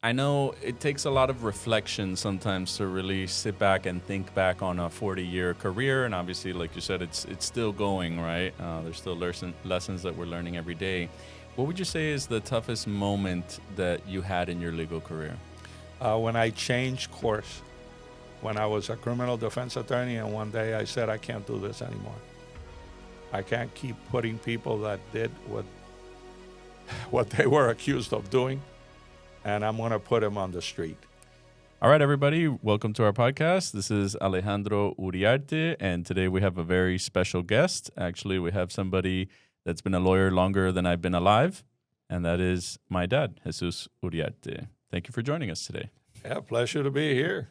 I know it takes a lot of reflection sometimes to really sit back and think back on a 40-year career, and obviously, like you said, it's still going, right? There's still lessons that we're learning every day. What would you say is the toughest moment that you had in your legal career? When I changed course, when I was a criminal defense attorney, and one day I said, I can't do this anymore. I can't keep putting people that did what they were accused of doing, and I'm going to put them on the street. All right, everybody, welcome to our podcast. This is Alejandro Uriarte, and today we have a very special guest. Actually, we have somebody that's been a lawyer longer than I've been alive, and that is my dad, Jesús Uriarte. Thank you for joining us today. Yeah, pleasure to be here.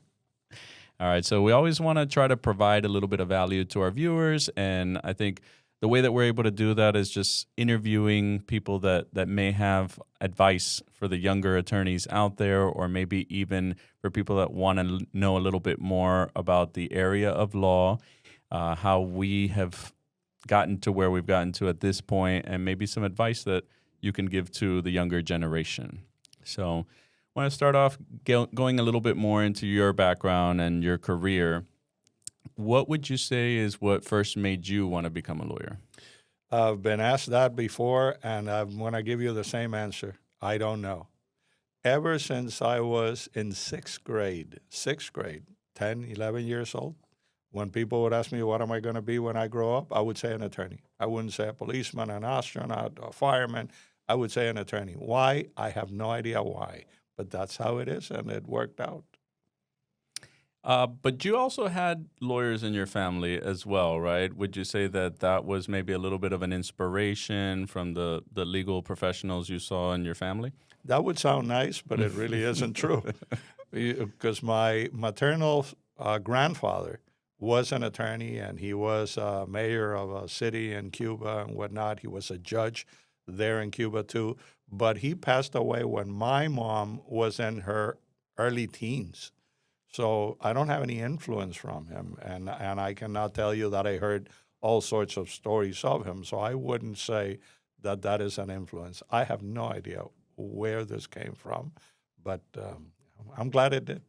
All right, so we always want to try to provide a little bit of value to our viewers, and I think the way that we're able to do that is just interviewing people that may have advice for the younger attorneys out there, or maybe even for people that want to know a little bit more about the area of law, how we have gotten to where we've gotten to at this point, and maybe some advice that you can give to the younger generation. So I want to start off going a little bit more into your background and your career. What would you say is what first made you want to become a lawyer? I've been asked that before, and I'm going to give you the same answer. I don't know. Ever since I was in sixth grade, 10, 11 years old, when people would ask me, what am I going to be when I grow up? I would say an attorney. I wouldn't say a policeman, an astronaut, a fireman. I would say an attorney. Why? I have no idea why, but that's how it is, and it worked out. But you also had lawyers in your family as well, right? Would you say that that was maybe a little bit of an inspiration from the legal professionals you saw in your family? That would sound nice, but it really isn't true. Because my maternal grandfather was an attorney, and he was mayor of a city in Cuba and whatnot. He was a judge there in Cuba too. But he passed away when my mom was in her early teens. So I don't have any influence from him, and I cannot tell you that I heard all sorts of stories of him. So I wouldn't say that that is an influence. I have no idea where this came from, but I'm glad it did.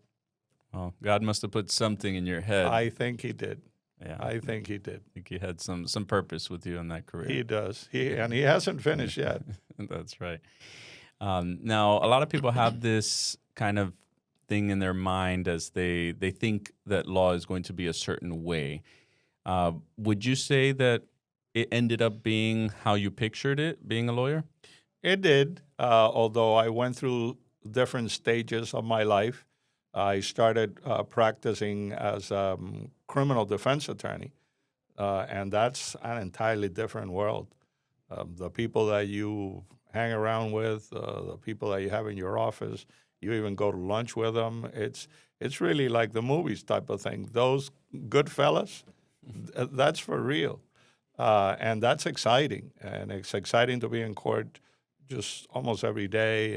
Well, God must have put something in your head. I think he did. Yeah, I think he did. I think he had some purpose with you in that career. He does. He hasn't finished yet. That's right. Now, a lot of people have this kind of thing in their mind as they think that law is going to be a certain way. Would you say that it ended up being how you pictured it, being a lawyer? It did, although I went through different stages of my life. I started practicing as a criminal defense attorney, and that's an entirely different world. The people that you hang around with, the people that you have in your office, you even go to lunch with them. It's really like the movies type of thing. Those good fellas, that's for real. And that's exciting. And it's exciting to be in court just almost every day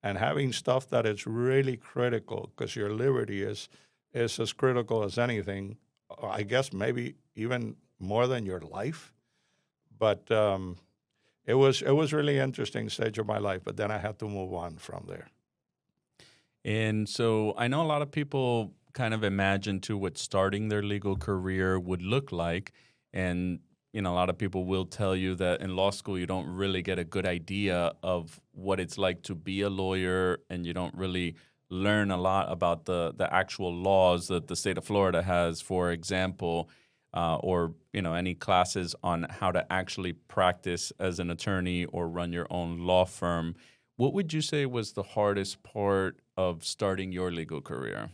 and having stuff that is really critical, because your liberty is as critical as anything. I guess maybe even more than your life. But it was really interesting stage of my life, but then I had to move on from there. And so I know a lot of people kind of imagine too what starting their legal career would look like. And, a lot of people will tell you that in law school, you don't really get a good idea of what it's like to be a lawyer, and you don't really learn a lot about the actual laws that the state of Florida has, for example, or, any classes on how to actually practice as an attorney or run your own law firm. What would you say was the hardest part of starting your legal career?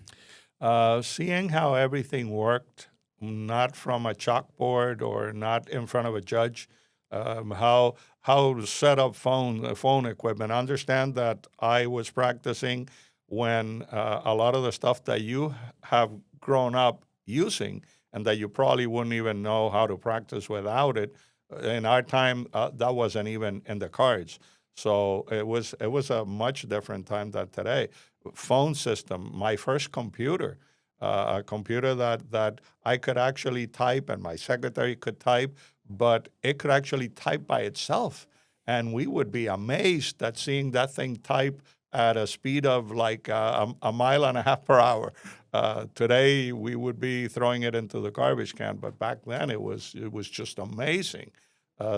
Seeing how everything worked, not from a chalkboard or not in front of a judge, how to set up phone equipment. Understand that I was practicing when a lot of the stuff that you have grown up using and that you probably wouldn't even know how to practice without it. In our time, that wasn't even in the cards. So it was a much different time than today. Phone system, my first computer, a computer that I could actually type and my secretary could type, but it could actually type by itself. And we would be amazed at seeing that thing type at a speed of like a mile and a half per hour. Today we would be throwing it into the garbage can, but back then it was just amazing.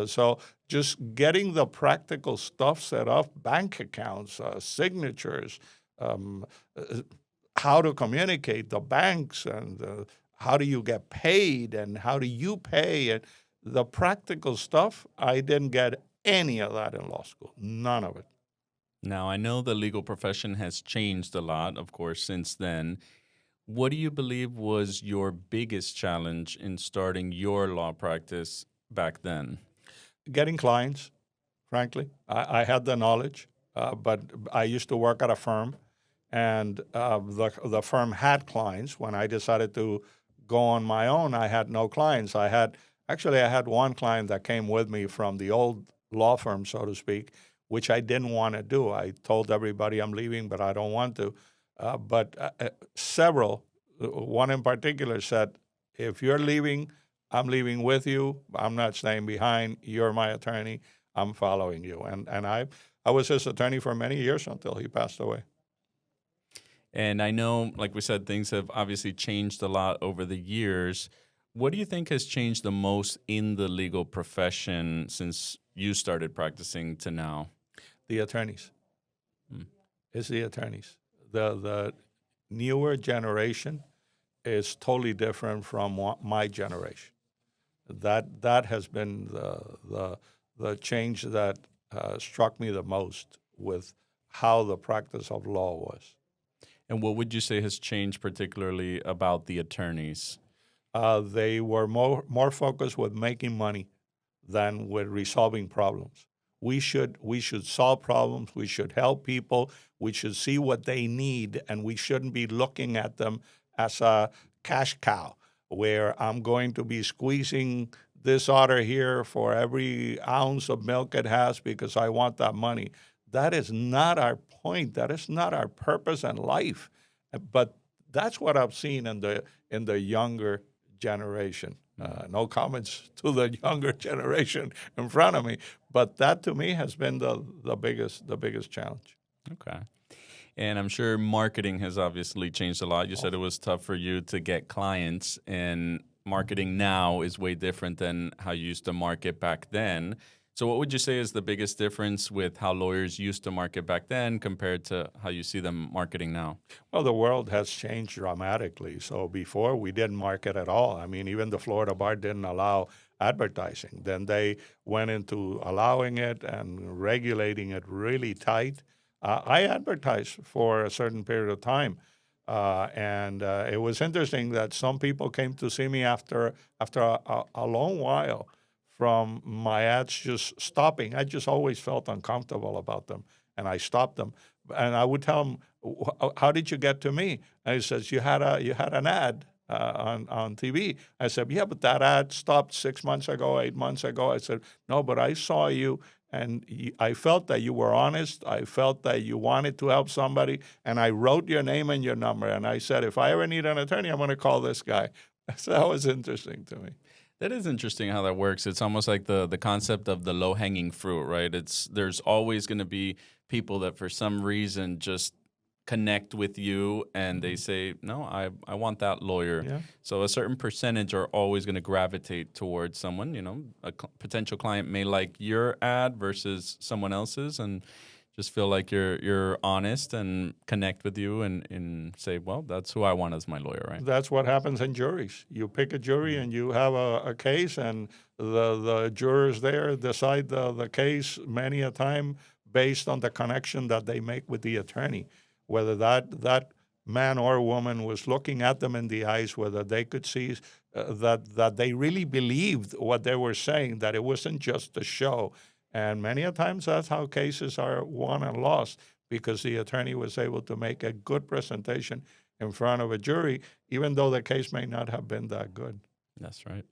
So just getting the practical stuff set up, bank accounts, signatures, um, uh, how to communicate the banks, and how do you get paid, and how do you pay, and the practical stuff. I didn't get any of that in law school, none of it. Now, I know the legal profession has changed a lot, of course, since then. What do you believe was your biggest challenge in starting your law practice back then? Getting clients, frankly. I had the knowledge, but I used to work at a firm, and the firm had clients. When I decided to go on my own, I had no clients. I had one client that came with me from the old law firm, so to speak, which I didn't want to do. I told everybody I'm leaving, but I don't want to. But several, one in particular said, if you're leaving, I'm leaving with you. I'm not staying behind. You're my attorney. I'm following you. And I was his attorney for many years until he passed away. And I know, like we said, things have obviously changed a lot over the years. What do you think has changed the most in the legal profession since you started practicing to now? The attorneys. Hmm. It's the attorneys. The newer generation is totally different from my generation. That has been the change that struck me the most with how the practice of law was. And what would you say has changed particularly about the attorneys? They were more focused with making money than with resolving problems. We should solve problems. We should help people. We should see what they need, and we shouldn't be looking at them as a cash cow, where I'm going to be squeezing this otter here for every ounce of milk it has because I want that money. That is not our point. That is not our purpose in life. But that's what I've seen in the younger generation. No comments to the younger generation in front of me, but that to me has been the biggest challenge. Okay. And I'm sure marketing has obviously changed a lot. You said it was tough for you to get clients, and marketing now is way different than how you used to market back then. So what would you say is the biggest difference with how lawyers used to market back then compared to how you see them marketing now? Well, the world has changed dramatically. So before we didn't market at all. I mean, even the Florida bar didn't allow advertising. Then they went into allowing it and regulating it really tight. I advertised for a certain period of time. And it was interesting that some people came to see me after a long while from my ads just stopping. I just always felt uncomfortable about them, and I stopped them. And I would tell them, "How did you get to me?" And he says, "You had an ad on TV." I said, "Yeah, but that ad stopped 6 months ago, 8 months ago." I said, "No, but I saw you, and I felt that you were honest. I felt that you wanted to help somebody, and I wrote your name and your number. And I said, if I ever need an attorney, I'm going to call this guy." So that was interesting to me. That is interesting how that works. It's almost like the concept of the low hanging fruit, right? There's always going to be people that for some reason just connect with you and they say, no, I want that lawyer. Yeah. So a certain percentage are always going to gravitate towards someone. A potential client may like your ad versus someone else's, and just feel like you're honest and connect with you and say, well, that's who I want as my lawyer, right? That's what happens in juries. You pick a jury and you have a case, and the jurors there decide the case many a time based on the connection that they make with the attorney, whether that man or woman was looking at them in the eyes, whether they could see that they really believed what they were saying, that it wasn't just a show. And many a times that's how cases are won and lost, because the attorney was able to make a good presentation in front of a jury, even though the case may not have been that good. That's right.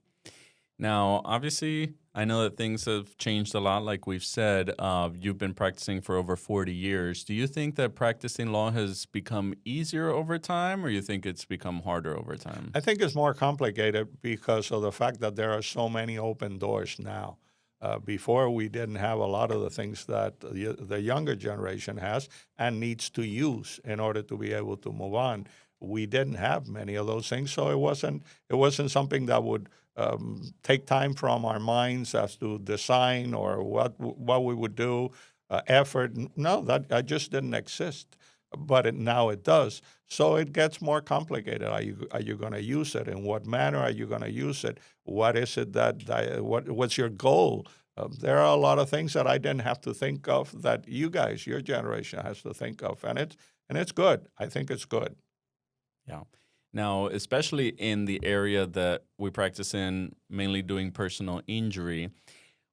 Now, obviously, I know that things have changed a lot, like we've said. You've been practicing for over 40 years. Do you think that practicing law has become easier over time, or you think it's become harder over time? I think it's more complicated because of the fact that there are so many open doors now. Before, we didn't have a lot of the things that the younger generation has and needs to use in order to be able to move on. We didn't have many of those things, so it wasn't something that would take time from our minds as to design or what we would do, effort. No, that just didn't exist. But now it does. So it gets more complicated. Are you going to use it? In what manner are you going to use it? What is it what's your goal? There are a lot of things that I didn't have to think of that you guys, your generation, has to think of, and it's good. I think it's good. Yeah. Now, especially in the area that we practice in, mainly doing personal injury,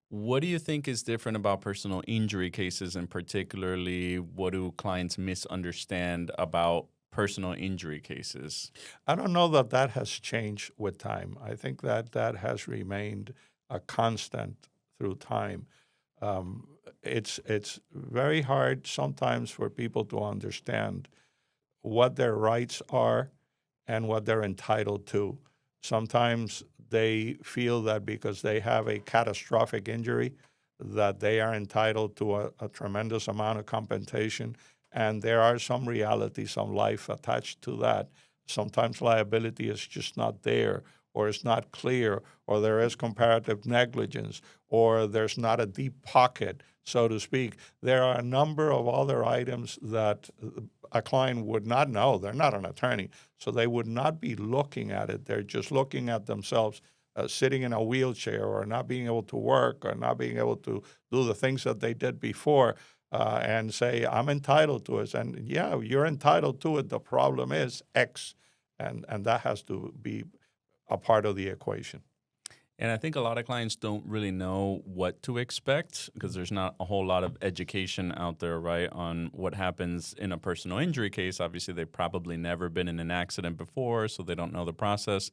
what do you think is different about personal injury cases, and particularly what do clients misunderstand about personal injury cases? I don't know that has changed with time. I think that has remained a constant through time. It's very hard sometimes for people to understand what their rights are and what they're entitled to. Sometimes they feel that because they have a catastrophic injury, that they are entitled to a tremendous amount of compensation, and there are some realities, some life attached to that. Sometimes liability is just not there, or it's not clear, or there is comparative negligence, or there's not a deep pocket, so to speak. There are a number of other items that a client would not know. They're not an attorney, so they would not be looking at it. They're just looking at themselves sitting in a wheelchair, or not being able to work, or not being able to do the things that they did before, and say, I'm entitled to it. And yeah, you're entitled to it. The problem is X, and that has to be a part of the equation. And I think a lot of clients don't really know what to expect because there's not a whole lot of education out there, right, on what happens in a personal injury case. Obviously, they've probably never been in an accident before, so they don't know the process.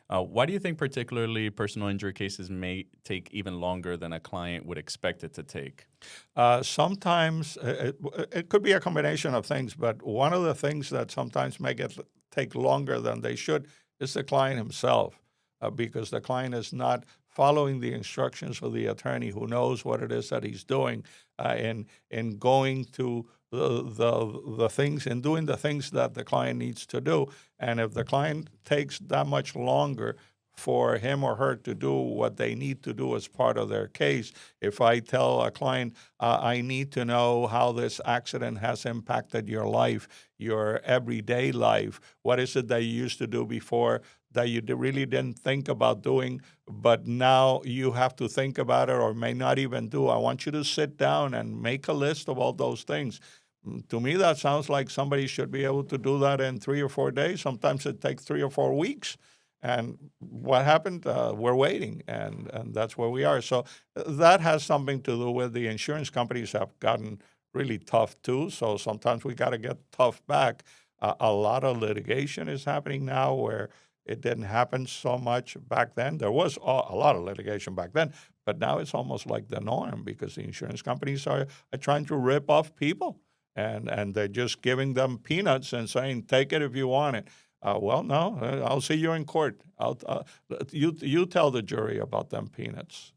Why do you think particularly personal injury cases may take even longer than a client would expect it to take? Sometimes it could be a combination of things, but one of the things that sometimes make it take longer than they should is the client himself, because the client is not following the instructions of the attorney who knows what it is that he's doing, in going to the things and doing the things that the client needs to do. And if the client takes that much longer for him or her to do what they need to do as part of their case, if I tell a client, I need to know how this accident has impacted your life, your everyday life, what is it that you used to do before that you really didn't think about doing, but now you have to think about it or may not even do. I want you to sit down and make a list of all those things. To me, that sounds like somebody should be able to do that in 3 or 4 days. Sometimes it takes 3 or 4 weeks. And what happened? We're waiting, and that's where we are. So that has something to do with the insurance companies have gotten really tough too. So sometimes we got to get tough back. A lot of litigation is happening now where it didn't happen so much back then. There was a lot of litigation back then, but now it's almost like the norm because the insurance companies are trying to rip off people, and they're just giving them peanuts and saying, take it if you want it. Well, no, I'll see you in court. You tell the jury about them peanuts.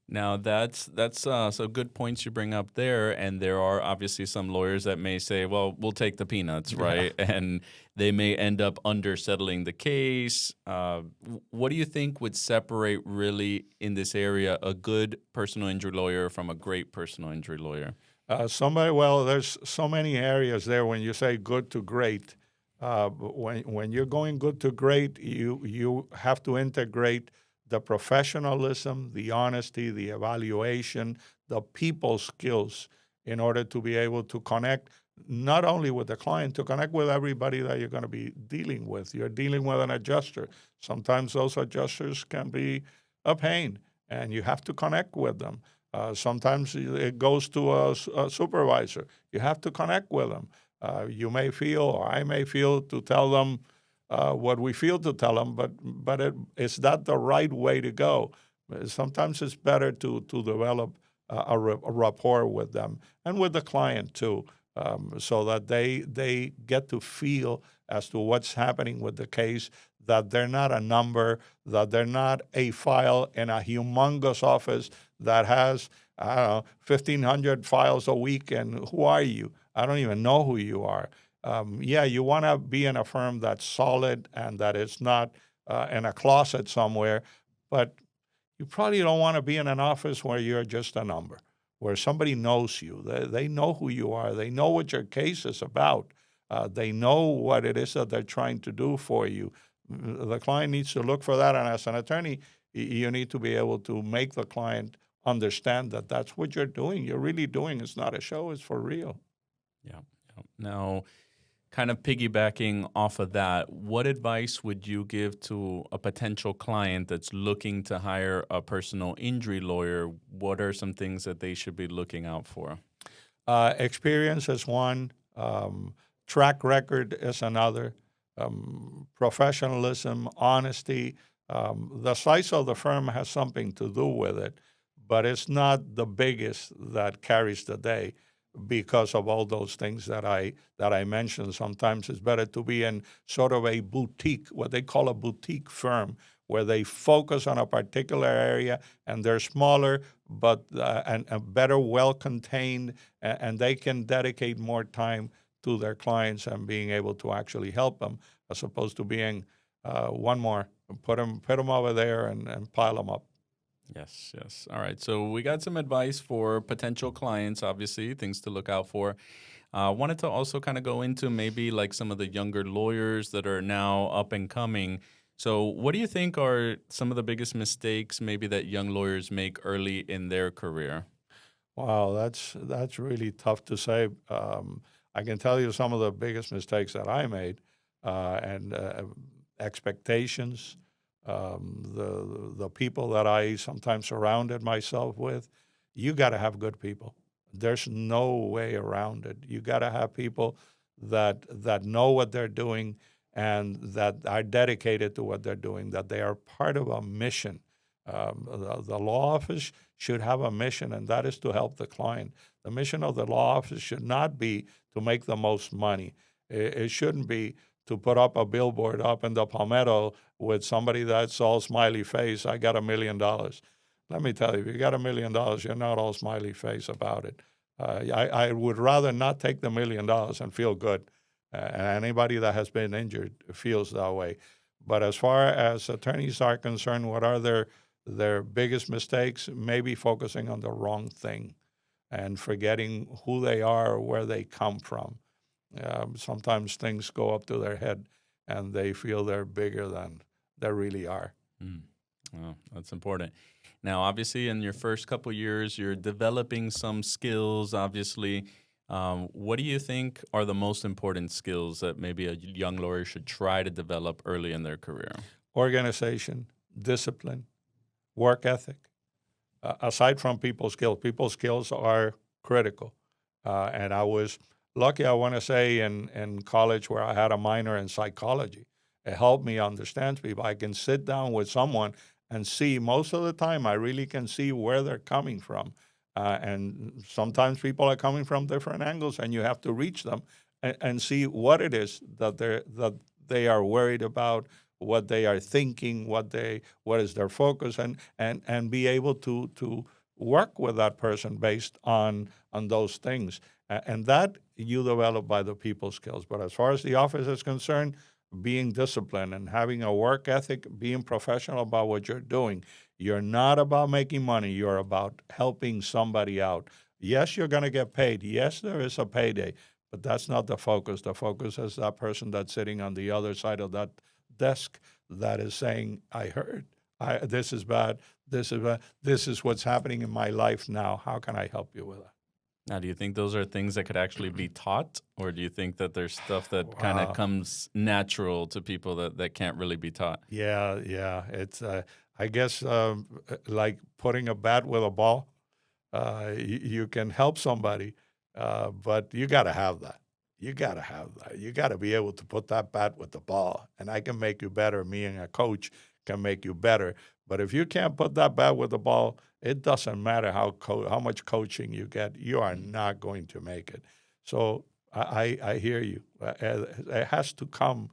Now, that's so good points you bring up there, and there are obviously some lawyers that may say, well, we'll take the peanuts, right? Yeah. And they may end up undersettling the case. What do you think would separate really in this area a good personal injury lawyer from a great personal injury lawyer? There's so many areas there when you say good to great. When you're going good to great, you have to integrate the professionalism, the honesty, the evaluation, the people skills in order to be able to connect not only with the client, to connect with everybody that you're going to be dealing with. You're dealing with an adjuster. Sometimes those adjusters can be a pain, and you have to connect with them. Sometimes it goes to a supervisor. You have to connect with them. You may feel, or I may feel, to tell them what we feel to tell them, but it's not the right way to go. Sometimes it's better to develop a rapport with them and with the client too, so that they get to feel as to what's happening with the case, that they're not a number, that they're not a file in a humongous office that has, I don't know, 1,500 files a week, and who are you? I don't even know who you are. Yeah, you want to be in a firm that's solid and that is not in a closet somewhere, but you probably don't want to be in an office where you're just a number, where somebody knows you. They know who you are. They know what your case is about. They know what it is that they're trying to do for you. The client needs to look for that. And as an attorney, you need to be able to make the client understand that that's what you're doing. You're really doing. It's not a show. It's for real. Yeah. Now, kind of piggybacking off of that, what advice would you give to a potential client that's looking to hire a personal injury lawyer? What are some things that they should be looking out for? Experience is one. Track record is another. Professionalism, honesty. The size of the firm has something to do with it, but it's not the biggest that carries the day because of all those things that I mentioned. Sometimes it's better to be in sort of a boutique, what they call a boutique firm, where they focus on a particular area and they're smaller, but and better, well contained, and they can dedicate more time to their clients and being able to actually help them, as opposed to being one more, put them over there and pile them up. Yes. All right. So we got some advice for potential clients, obviously, things to look out for. Wanted to also kind of go into maybe like some of the younger lawyers that are now up and coming. So what do you think are some of the biggest mistakes maybe that young lawyers make early in their career? Wow, that's really tough to say. I can tell you some of the biggest mistakes that I made, and expectations, the people that I sometimes surrounded myself with. You got to have good people. There's no way around it. You got to have people that know what they're doing and that are dedicated to what they're doing, that they are part of a mission. The law office should have a mission, and that is to help the client. The mission of the law office should not be to make the most money. It shouldn't be to put up a billboard up in the Palmetto with somebody that's all smiley face. I got $1 million. Let me tell you, if you got $1 million, you're not all smiley face about it. I would rather not take the $1 million and feel good. And anybody that has been injured feels that way. But as far as attorneys are concerned, what are their biggest mistakes? Maybe focusing on the wrong thing and forgetting who they are or where they come from. Sometimes things go up to their head and they feel they're bigger than they really are. Well, that's important. Now, obviously, in your first couple years, you're developing some skills, obviously. What do you think are the most important skills that maybe a young lawyer should try to develop early in their career? Organization, discipline, work ethic. Aside from people's skills are critical. And I was lucky, I want to say, in college where I had a minor in psychology. It helped me understand people. I can sit down with someone and see, most of the time, I really can see where they're coming from. And sometimes people are coming from different angles, and you have to reach them and see what it is that they are worried about, what they are thinking, what is their focus, and be able to work with that person based on those things. And that you develop by the people skills. But as far as the office is concerned, being disciplined and having a work ethic, being professional about what you're doing. You're not about making money. You're about helping somebody out. Yes, you're going to get paid. Yes, there is a payday, but that's not the focus. The focus is that person that's sitting on the other side of that desk that is saying, I heard, this is bad, this is bad, this is what's happening in my life now. How can I help you with that? Now, do you think those are things that could actually be taught, or do you think that there's stuff that kind of comes natural to people that can't really be taught? Yeah. It's, I guess, like putting a bat with a ball. You can help somebody, but you got to have that. You got to have that. You got to be able to put that bat with the ball, and I can make you better. Me and a coach can make you better. But if you can't put that bat with the ball, it doesn't matter how much coaching you get. You are not going to make it. So I hear you. It has to come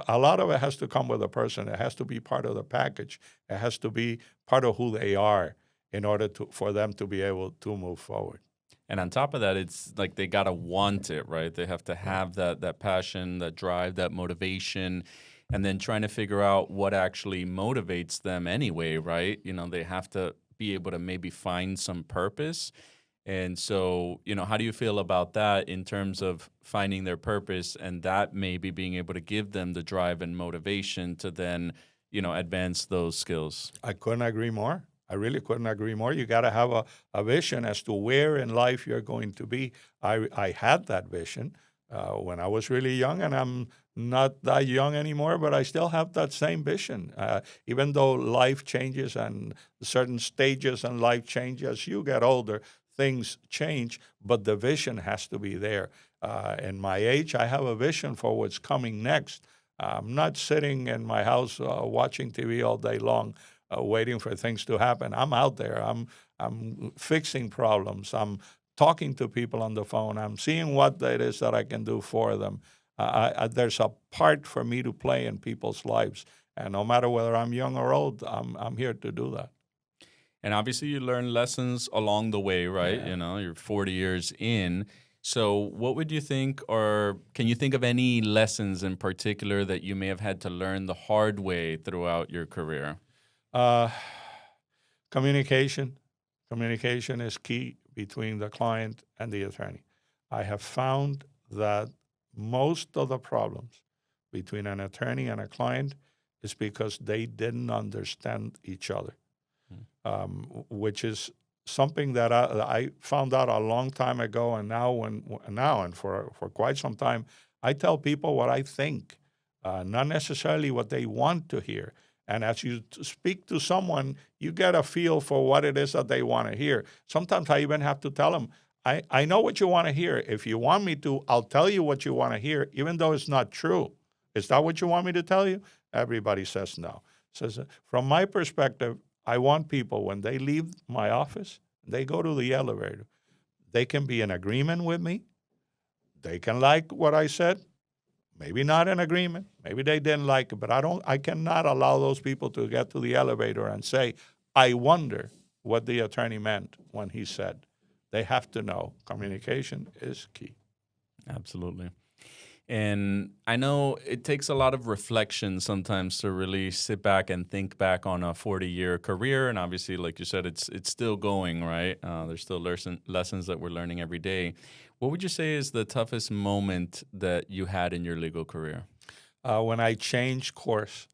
A lot of it has to come with a person. It has to be part of the package. It has to be part of who they are in order for them to be able to move forward. And on top of that, it's like they gotta want it, right? They have to have that passion, that drive, that motivation, and then trying to figure out what actually motivates them anyway, right? They have to be able to maybe find some purpose. And so, how do you feel about that in terms of finding their purpose and that maybe being able to give them the drive and motivation to then, advance those skills? I couldn't agree more. I really couldn't agree more. You got to have a vision as to where in life you're going to be. I had that vision when I was really young, and I'm not that young anymore, but I still have that same vision. Even though life changes and certain stages in life change as you get older, things change, but the vision has to be there. In my age, I have a vision for what's coming next. I'm not sitting in my house watching TV all day long, waiting for things to happen. I'm out there. I'm fixing problems. I'm talking to people on the phone. I'm seeing what it is that I can do for them. There's a part for me to play in people's lives, and no matter whether I'm young or old, I'm here to do that. And obviously, you learn lessons along the way, right? Yeah. You're 40 years in. So, what would you think, or can you think of any lessons in particular that you may have had to learn the hard way throughout your career? Uh, Communication. Communication is key between the client and the attorney. I have found that most of the problems between an attorney and a client is because they didn't understand each other, which is something that I found out a long time ago, and now and for quite some time, I tell people what I think, not necessarily what they want to hear. And as you speak to someone, you get a feel for what it is that they want to hear. Sometimes I even have to tell them, I know what you want to hear. If you want me to, I'll tell you what you want to hear, even though it's not true. Is that what you want me to tell you? Everybody says no. Says, from my perspective, I want people, when they leave my office, they go to the elevator, they can be in agreement with me. They can like what I said. Maybe not in agreement. Maybe they didn't like it, but I cannot allow those people to get to the elevator and say, I wonder what the attorney meant when he said. They have to know communication is key. Absolutely. And I know it takes a lot of reflection sometimes to really sit back and think back on a 40-year career. And obviously, like you said, it's still going, right? There's still lessons that we're learning every day. What would you say is the toughest moment that you had in your legal career? When I changed course,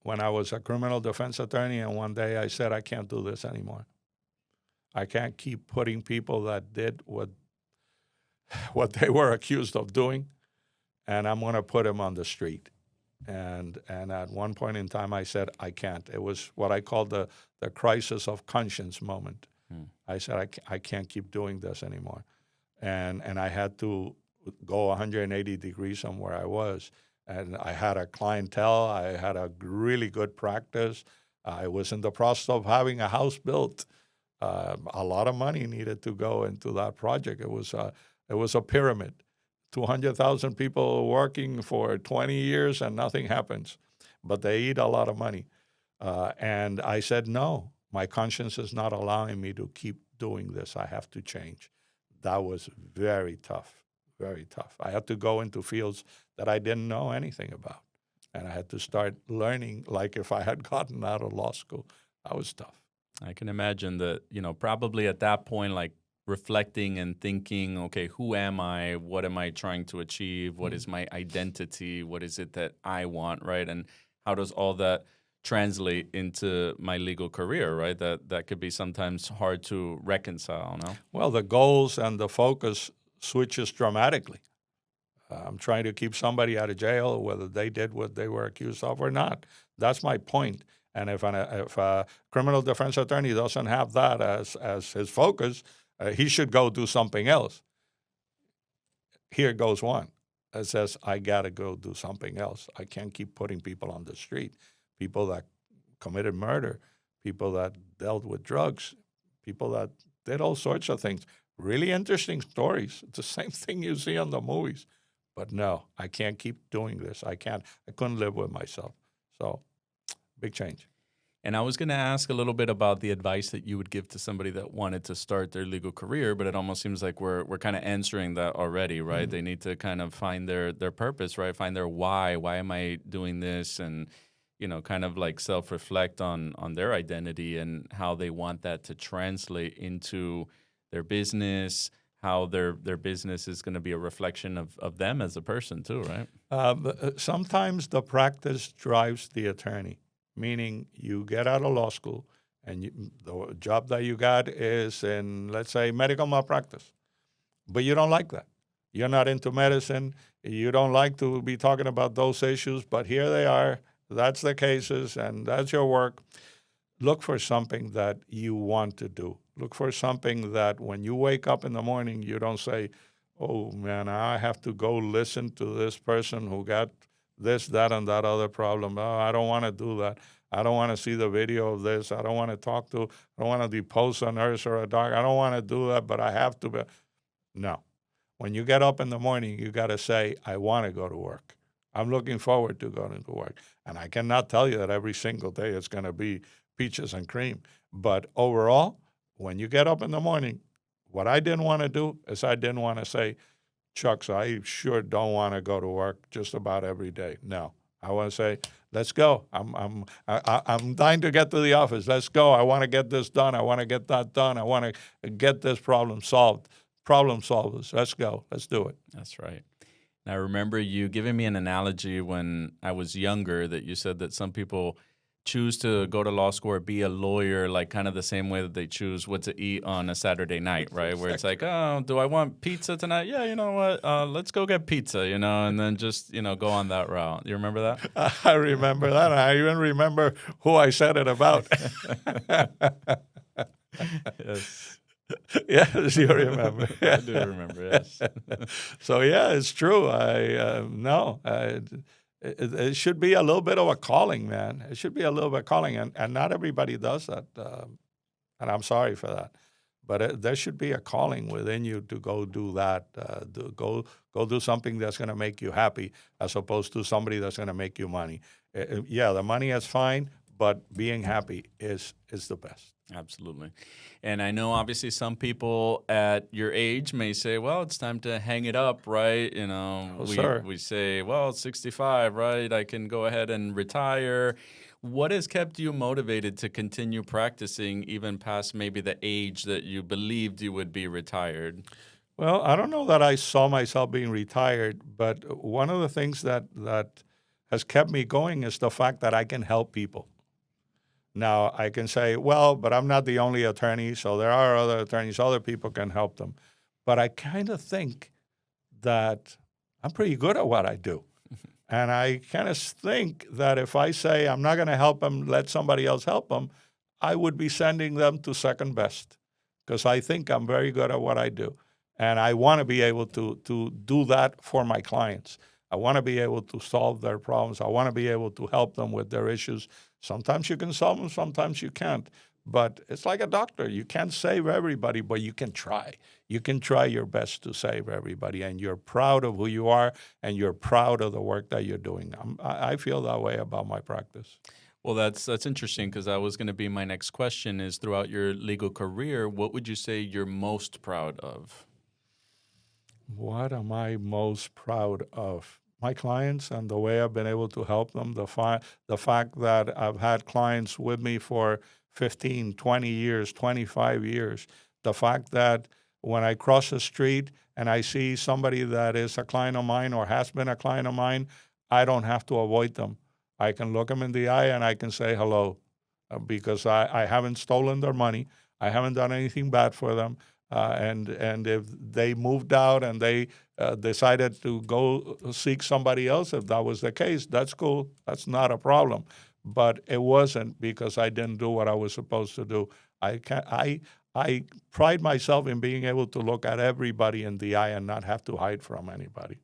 when I was a criminal defense attorney, and one day I said, I can't do this anymore. I can't keep putting people that did what they were accused of doing, and I'm going to put them on the street. And at one point in time, I said, I can't. It was what I called the crisis of conscience moment. I said, I can't keep doing this anymore. And I had to go 180 degrees from where I was. And I had a clientele. I had a really good practice. I was in the process of having a house built. A lot of money needed to go into that project. It was a pyramid. 200,000 people working for 20 years and nothing happens. But they eat a lot of money. And I said, no, my conscience is not allowing me to keep doing this. I have to change. That was very tough, very tough. I had to go into fields that I didn't know anything about. And I had to start learning like if I had gotten out of law school. That was tough. I can imagine that, probably at that point, like reflecting and thinking, okay, who am I? What am I trying to achieve? What is my identity? What is it that I want, right? And how does all that translate into my legal career, right? That could be sometimes hard to reconcile, no? Well, the goals and the focus switches dramatically. I'm trying to keep somebody out of jail, whether they did what they were accused of or not. That's my point. And if a criminal defense attorney doesn't have that as his focus, he should go do something else. Here goes one that says, I got to go do something else. I can't keep putting people on the street. People that committed murder, people that dealt with drugs, people that did all sorts of things. Really interesting stories. It's the same thing you see on the movies. But no, I can't keep doing this. I couldn't live with myself. So big change. And I was going to ask a little bit about the advice that you would give to somebody that wanted to start their legal career, but it almost seems like we're kind of answering that already, right? They need to kind of find their purpose, right? Find their why. Why am I doing this? And kind of like self-reflect on their identity and how they want that to translate into their business, how their business is going to be a reflection of them as a person too, right? Sometimes the practice drives the attorney, meaning you get out of law school and the job that you got is in, let's say, medical malpractice, but you don't like that. You're not into medicine. You don't like to be talking about those issues, but here they are. That's the cases, and that's your work. Look for something that you want to do. Look for something that when you wake up in the morning, you don't say, oh, man, I have to go listen to this person who got this, that, and that other problem. Oh, I don't want to do that. I don't want to see the video of this. I don't want to I don't want to depose a nurse or a doctor. I don't want to do that, but I have to. No. When you get up in the morning, you got to say, I want to go to work. I'm looking forward to going to work. And I cannot tell you that every single day it's going to be peaches and cream. But overall, when you get up in the morning, what I didn't want to do is I didn't want to say, Chucks, I sure don't want to go to work just about every day. No, I want to say, let's go. I'm dying to get to the office. Let's go. I want to get this done. I want to get that done. I want to get this problem solved. Problem solvers. Let's go. Let's do it. That's right. And I remember you giving me an analogy when I was younger that you said that some people choose to go to law school or be a lawyer like kind of the same way that they choose what to eat on a Saturday night, right? Where it's like, oh, do I want pizza tonight? Yeah, you know what? Let's go get pizza, and then just, go on that route. You remember that? I remember that. I even remember who I said it about. Yes. Yes, you remember. I do remember, yes. So, yeah, it's true. It should be a little bit of a calling, man. It should be a little bit of calling, and not everybody does that, and I'm sorry for that. But there should be a calling within you to go do that, go do something that's going to make you happy as opposed to somebody that's going to make you money. Yeah, the money is fine, but being happy is the best. Absolutely. And I know obviously some people at your age may say, well, it's time to hang it up, right? We say, well, it's 65, right? I can go ahead and retire. What has kept you motivated to continue practicing even past maybe the age that you believed you would be retired? Well, I don't know that I saw myself being retired, but one of the things that has kept me going is the fact that I can help people. Now, I can say, well, but I'm not the only attorney, so there are other attorneys, other people can help them. But I kind of think that I'm pretty good at what I do. And I kind of think that if I say I'm not going to help them, let somebody else help them, I would be sending them to second best because I think I'm very good at what I do. And I want to be able to do that for my clients. I want to be able to solve their problems. I want to be able to help them with their issues. Sometimes you can solve them, sometimes you can't. But it's like a doctor. You can't save everybody, but you can try. You can try your best to save everybody, and you're proud of who you are, and you're proud of the work that you're doing. I feel that way about my practice. Well, that's interesting because that was going to be my next question is throughout your legal career, what would you say you're most proud of? What am I most proud of? My clients and the way I've been able to help them, the fact that I've had clients with me for 15, 20 years, 25 years, the fact that when I cross the street and I see somebody that is a client of mine or has been a client of mine, I don't have to avoid them. I can look them in the eye and I can say hello because I haven't stolen their money. I haven't done anything bad for them. And if they moved out and they decided to go seek somebody else, if that was the case, that's cool. That's not a problem. But it wasn't because I didn't do what I was supposed to do. I pride myself in being able to look at everybody in the eye and not have to hide from anybody.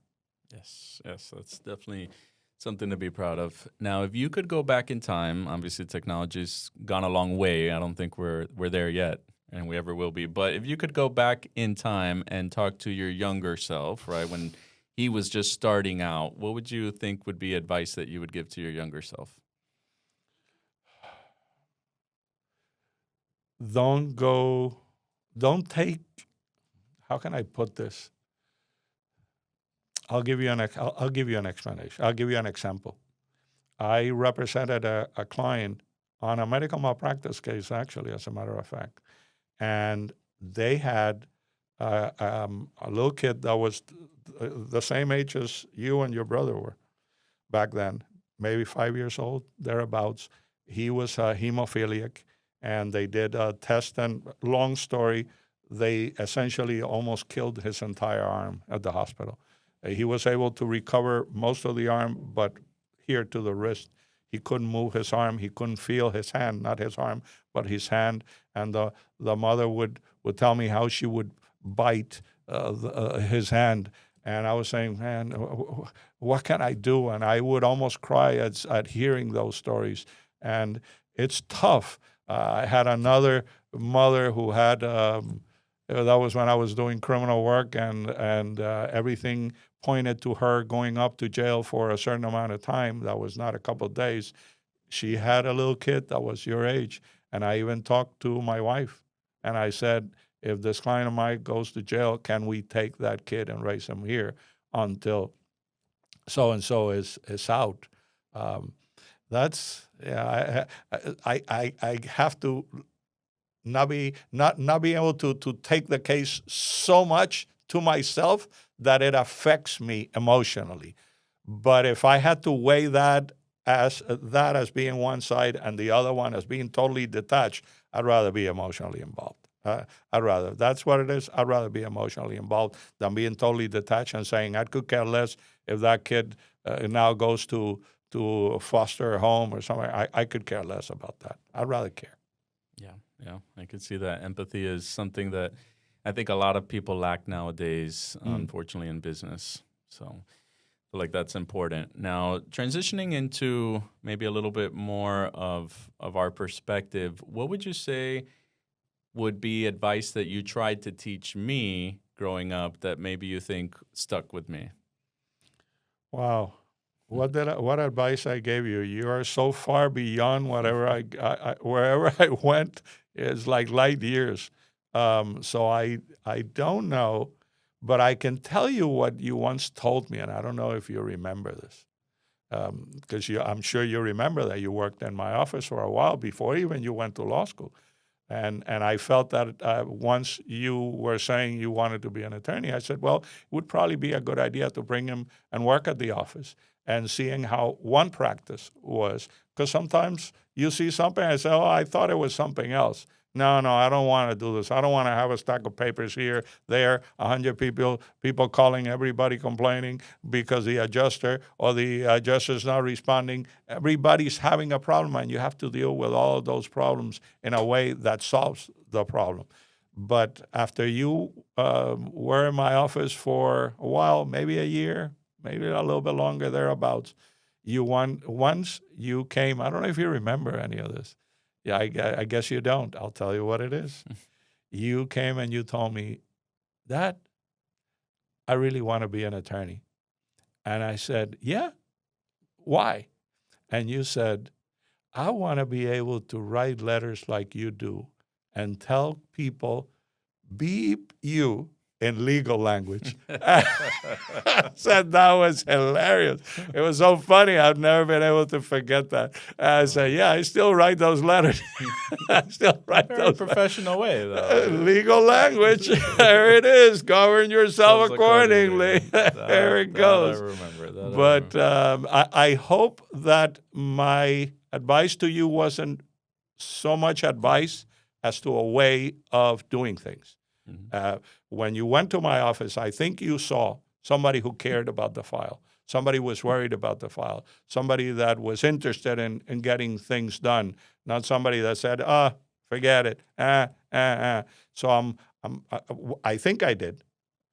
Yes, that's definitely something to be proud of. Now, if you could go back in time, obviously technology's gone a long way. I don't think we're there yet. And we ever will be. But if you could go back in time and talk to your younger self, right, when he was just starting out, what would you think would be advice that you would give to your younger self? Don't take, how can I put this? I'll give you an explanation. I'll give you an example. I represented a client on a medical malpractice case, actually, as a matter of fact. And they had a little kid that was the same age as you and your brother were back then, maybe 5 years old, thereabouts. He was hemophiliac, and they did a test, and long story, they essentially almost killed his entire arm at the hospital. He was able to recover most of the arm, but here to the wrist, he couldn't move his arm. He couldn't feel his hand, not his arm, but his hand. And the mother would tell me how she would bite his hand. And I was saying, man, what can I do? And I would almost cry at hearing those stories. And it's tough. I had another mother who had, that was when I was doing criminal work, and everything pointed to her going up to jail for a certain amount of time. That was not a couple of days. She had a little kid that was your age. And I even talked to my wife, and I said, if this client of mine goes to jail, can we take that kid and raise him here until so-and-so is out? I have to not be able to take the case so much to myself that it affects me emotionally. But if I had to weigh that as being one side and the other one as being totally detached, I'd rather be emotionally involved. That's what it is. I'd rather be emotionally involved than being totally detached and saying I could care less if that kid now goes to a foster home or something. I could care less about that. I'd rather care. Yeah, I can see that. Empathy is something that I think a lot of people lack nowadays, unfortunately, in business. So I feel like that's important. Now, transitioning into maybe a little bit more of our perspective, what would you say would be advice that you tried to teach me growing up that maybe you think stuck with me? Wow. What advice I gave you? You are so far beyond whatever wherever I went is like light years. So I don't know, but I can tell you what you once told me, and I don't know if you remember this, because I'm sure you remember that you worked in my office for a while before even you went to law school. And I felt that once you were saying you wanted to be an attorney, I said, well, it would probably be a good idea to bring him and work at the office and seeing how one practice was. Because sometimes you see something, I say, oh, I thought it was something else. No, I don't want to do this. I don't want to have a stack of papers here, there, 100 people calling, everybody complaining because the adjuster or the adjuster's not responding. Everybody's having a problem, and you have to deal with all of those problems in a way that solves the problem. But after you were in my office for a while, maybe a year, maybe a little bit longer, thereabouts, once you came, I don't know if you remember any of this. Yeah, I guess you don't. I'll tell you what it is. You came and you told me, Dad, I really want to be an attorney. And I said, yeah, why? And you said, I want to be able to write letters like you do and tell people, beep you, in legal language. I said that was hilarious. It was so funny. I've never been able to forget that. I said, yeah, I still write those letters. I still write Very those professional way, though. Legal language. There it is. Govern yourself accordingly. There it goes. I remember that. But I hope that my advice to you wasn't so much advice as to a way of doing things. When you went to my office, I think you saw somebody who cared about the file. Somebody was worried about the file. Somebody that was interested in getting things done, not somebody that said, forget it. So I think I did.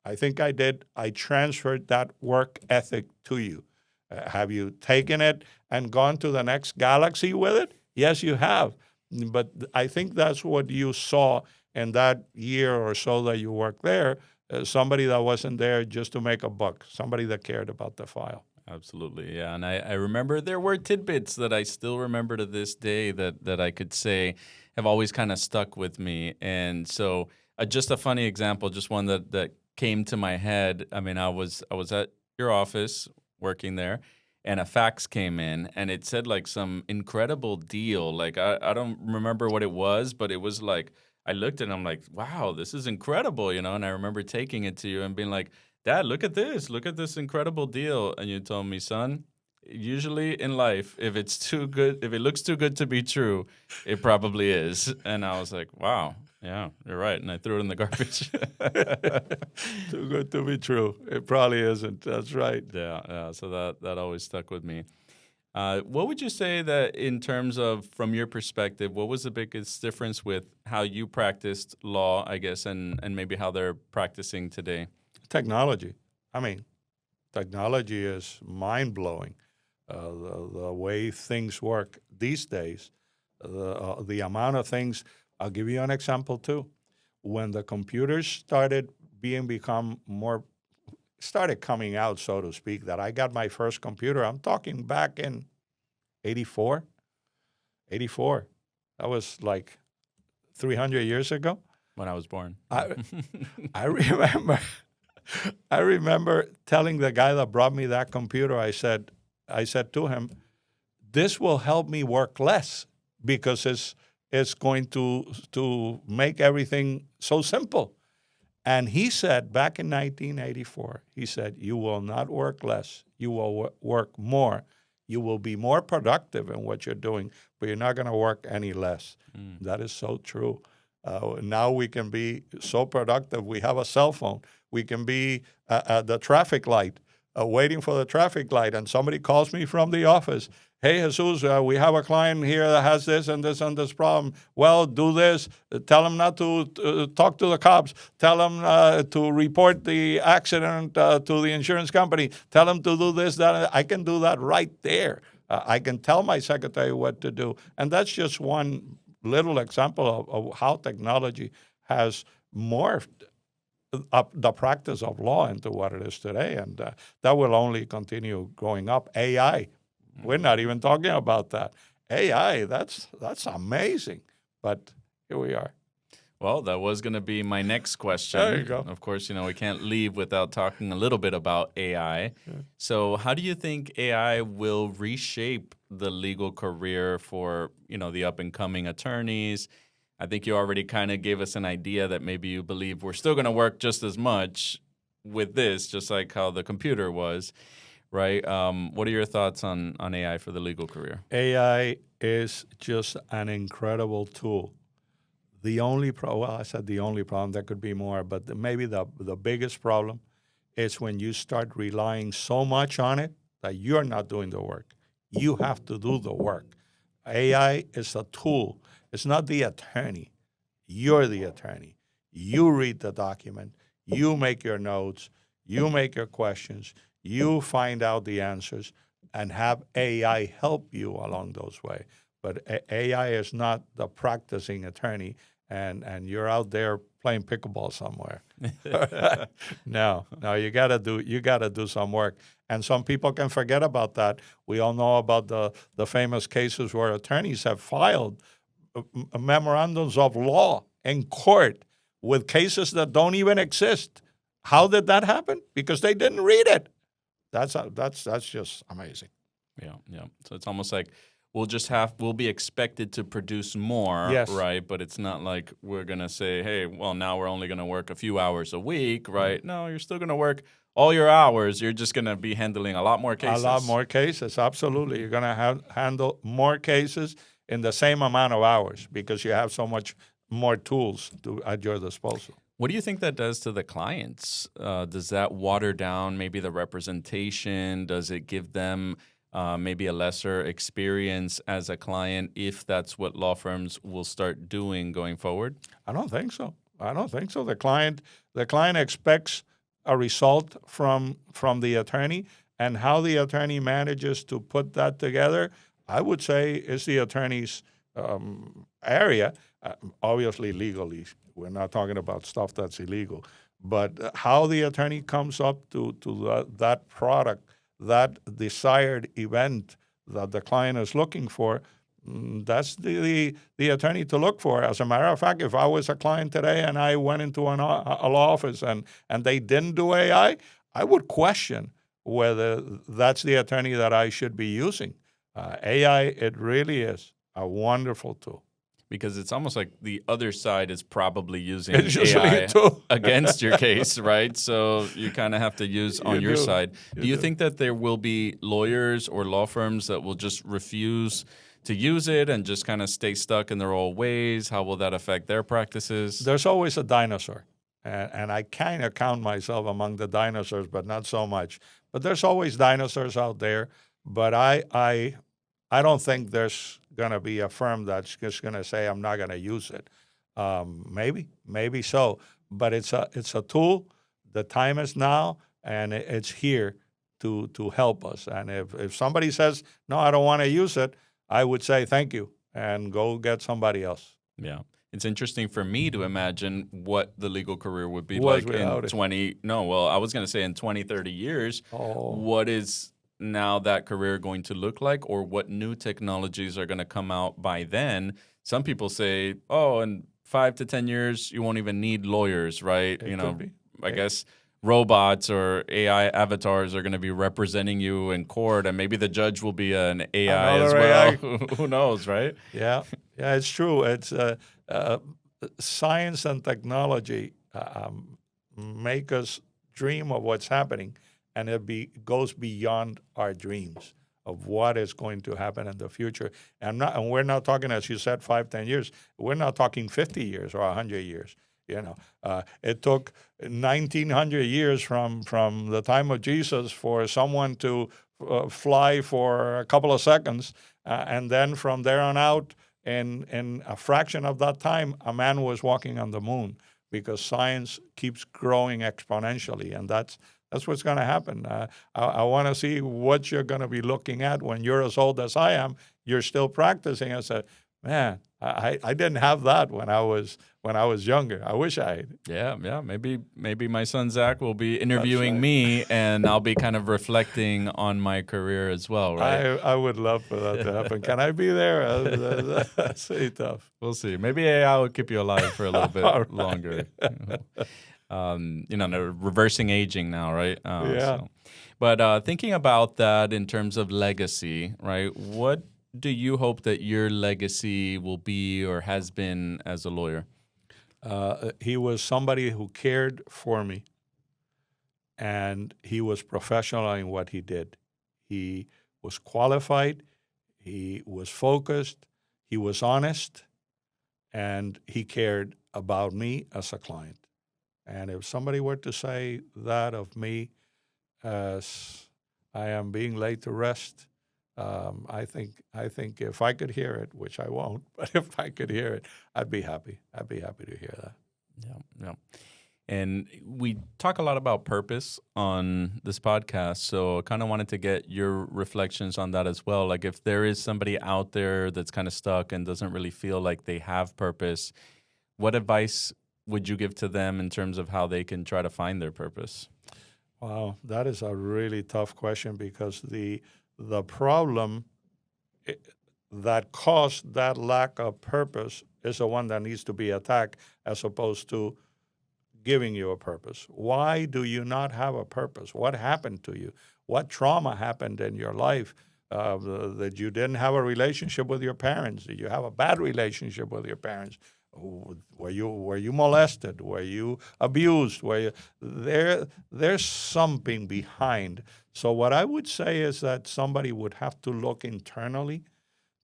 I transferred that work ethic to you. Have you taken it and gone to the next galaxy with it? Yes, you have. But I think that's what you saw in that year or so that you worked there, somebody that wasn't there just to make a buck, somebody that cared about the file. Absolutely, yeah. And I remember there were tidbits that I still remember to this day that I could say have always kind of stuck with me. And so just a funny example, just one that came to my head. I mean, I was at your office working there, and a fax came in, and it said like some incredible deal. Like I don't remember what it was, but it was like I looked at it and I'm like, wow, this is incredible, you know. And I remember taking it to you and being like, Dad, look at this incredible deal. And you told me, son, usually in life, if it's too good, if it looks too good to be true, it probably is. And I was like, wow, yeah, you're right. And I threw it in the garbage. Too good to be true. It probably isn't. That's right. Yeah. So that always stuck with me. What would you say that in terms of, from your perspective, what was the biggest difference with how you practiced law, I guess, and maybe how they're practicing today? Technology. I mean, technology is mind-blowing. The way things work these days, the amount of things. I'll give you an example too. When the computers started coming out, so to speak, that I got my first computer, I'm talking back in 84. That was like 300 years ago. When I was born. I remember telling the guy that brought me that computer, I said to him, this will help me work less because it's going to make everything so simple. And he said, back in 1984, he said, you will not work less. You will work more. You will be more productive in what you're doing, but you're not going to work any less. That is so true. Now we can be so productive. We have a cell phone. We can be at the traffic light, waiting for the traffic light, and somebody calls me from the office. Hey, Jesus, we have a client here that has this and this and this problem. Well, do this. Tell them not to talk to the cops. Tell them to report the accident to the insurance company. Tell them to do this, that. I can do that right there. I can tell my secretary what to do. And that's just one little example of how technology has morphed the practice of law into what it is today. And that will only continue going up. AI. We're not even talking about that. AI, that's amazing. But here we are. Well, that was going to be my next question. There you go. Of course, we can't leave without talking a little bit about AI. Yeah. So how do you think AI will reshape the legal career for, the up-and-coming attorneys? I think you already kind of gave us an idea that maybe you believe we're still going to work just as much with this, just like how the computer was. Right. What are your thoughts on AI for the legal career? AI is just an incredible tool. The only I said the only problem, there could be more, but maybe the biggest problem is when you start relying so much on it that you're not doing the work. You have to do the work. AI is a tool. It's not the attorney. You're the attorney. You read the document. You make your notes. You make your questions. You find out the answers and have AI help you along those ways. But AI is not the practicing attorney, and you're out there playing pickleball somewhere. No, you gotta do some work. And some people can forget about that. We all know about the famous cases where attorneys have filed memorandums of law in court with cases that don't even exist. How did that happen? Because they didn't read it. That's just amazing. Yeah. So it's almost like we'll be expected to produce more, yes. Right? But it's not like we're gonna say, hey, well, now we're only gonna work a few hours a week, right? No, you're still gonna work all your hours. You're just gonna be handling a lot more cases. A lot more cases, absolutely. You're gonna handle more cases in the same amount of hours because you have so much more tools at your disposal. What do you think that does to the clients? Does that water down maybe the representation? Does it give them maybe a lesser experience as a client if that's what law firms will start doing going forward? I don't think so. The client expects a result from the attorney, and how the attorney manages to put that together, I would say, is the attorney's area. Obviously, legally. We're not talking about stuff that's illegal. But how the attorney comes up to that product, that desired event that the client is looking for, that's the attorney to look for. As a matter of fact, if I was a client today and I went into a law office and they didn't do AI, I would question whether that's the attorney that I should be using. AI, it really is a wonderful tool. Because it's almost like the other side is probably using It's usually AI a tool. against your case, right? So you kind of have to use on your side. Do you think that there will be lawyers or law firms that will just refuse to use it and just kind of stay stuck in their old ways? How will that affect their practices? There's always a dinosaur, and I kind of count myself among the dinosaurs, but not so much. But there's always dinosaurs out there. But I don't think there's going to be a firm that's just going to say I'm not going to use it. Maybe so, but it's a tool. The time is now, and it's here to help us. And if somebody says no, I don't want to use it, I would say thank you and go get somebody else. Yeah. It's interesting for me to imagine what the legal career would be Was like in without it. 20, no, well, I was going to say in 20, 30 years. Oh. What is now that career going to look like, or what new technologies are going to come out by then? Some people say, oh, in 5 to 10 years, you won't even need lawyers, right? It could be. I guess robots or AI avatars are going to be representing you in court, and maybe the judge will be an AI as Another well. AI. Who knows, right? Yeah, it's true. It's science and technology make us dream of what's happening, and it goes beyond our dreams of what is going to happen in the future. And we're not talking, as you said, 5, 10 years. We're not talking 50 years or 100 years. It took 1,900 years from the time of Jesus for someone to fly for a couple of seconds, and then from there on out, in a fraction of that time, a man was walking on the moon, because science keeps growing exponentially, and that's what's going to happen. I want to see what you're going to be looking at when you're as old as I am. You're still practicing. I said, man, I didn't have that when I was younger. I wish I had. Yeah. Maybe my son Zach will be interviewing me, and I'll be kind of reflecting on my career as well, right? I would love for that to happen. Can I be there? That's pretty tough. We'll see. Maybe AI will keep you alive for a little bit Right. longer. They're reversing aging now, right? Yeah. But thinking about that in terms of legacy, right? What do you hope that your legacy will be or has been as a lawyer? He was somebody who cared for me, and he was professional in what he did. He was qualified, he was focused, he was honest, and he cared about me as a client. And if somebody were to say that of me as I am being laid to rest, I think if I could hear it, which I won't, but if I could hear it, I'd be happy. I'd be happy to hear that. Yeah. And we talk a lot about purpose on this podcast, so I kind of wanted to get your reflections on that as well. Like, if there is somebody out there that's kind of stuck and doesn't really feel like they have purpose, what advice would you give to them in terms of how they can try to find their purpose? Wow, that is a really tough question, because the problem that caused that lack of purpose is the one that needs to be attacked, as opposed to giving you a purpose. Why do you not have a purpose? What happened to you? What trauma happened in your life that you didn't have a relationship with your parents? Did you have a bad relationship with your parents? Were you molested? Were you abused? There's something behind. So what I would say is that somebody would have to look internally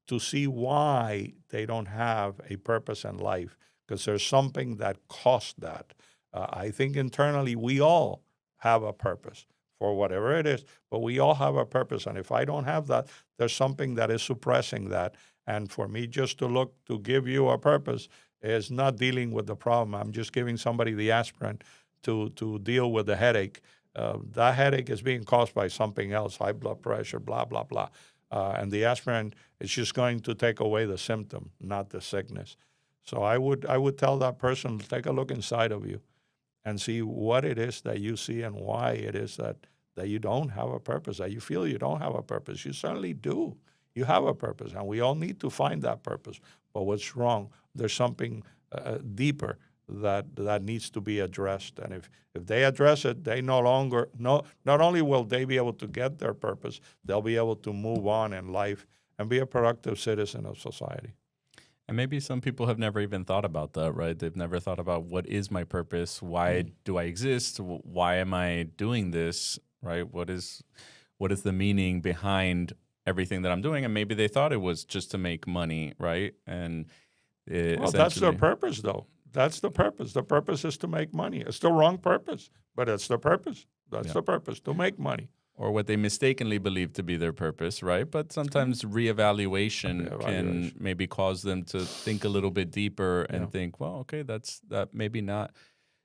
to see why they don't have a purpose in life, because there's something that caused that. I think internally we all have a purpose for whatever it is, but we all have a purpose. And if I don't have that, there's something that is suppressing that. And for me just to look to give you a purpose is not dealing with the problem. I'm just giving somebody the aspirin to deal with the headache. That headache is being caused by something else, high blood pressure, blah, blah, blah. And the aspirin is just going to take away the symptom, not the sickness. So I would tell that person, take a look inside of you and see what it is that you see and why it is that you don't have a purpose, that you feel you don't have a purpose. You certainly do. You have a purpose, and we all need to find that purpose. But what's wrong? There's something deeper that needs to be addressed. And if they address it, they not only will they be able to get their purpose, they'll be able to move on in life and be a productive citizen of society. And maybe some people have never even thought about that, right? They've never thought about, what is my purpose? Why do I exist? Why am I doing this, right? What is the meaning behind everything that I'm doing? And maybe they thought it was just to make money, right? And that's their purpose, though. That's the purpose. The purpose is to make money. It's the wrong purpose, but it's the purpose. That's the purpose, to make money. Or what they mistakenly believe to be their purpose, right? But sometimes reevaluation can maybe cause them to think a little bit deeper and think, well, okay, that maybe not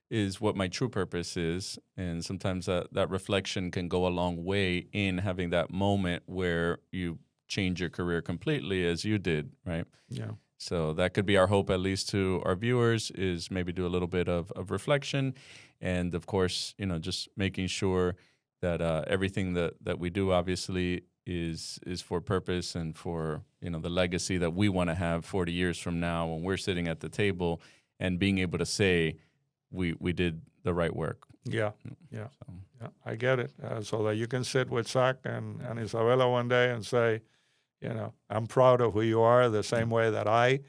is what my true purpose is. And sometimes that reflection can go a long way in having that moment where you change your career completely, as you did, right? Yeah. So that could be our hope, at least to our viewers, is maybe do a little bit of reflection. And of course, just making sure that everything that we do obviously is for purpose and for, the legacy that we want to have 40 years from now when we're sitting at the table and being able to say we did the right work. Yeah. I get it. So that you can sit with Zach and Isabella one day and say, I'm proud of who you are, the same way that I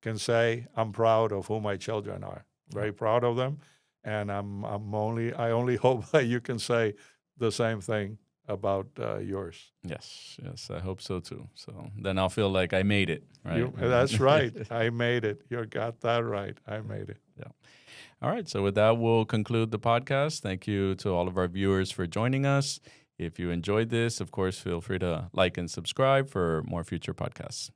can say I'm proud of who my children are. Very proud of them. And I only hope that you can say the same thing about yours. Yes, I hope so too. So then I'll feel like I made it, right? That's right. I made it. You got that right. I made it. Yeah. All right. So with that, we'll conclude the podcast. Thank you to all of our viewers for joining us. If you enjoyed this, of course, feel free to like and subscribe for more future podcasts.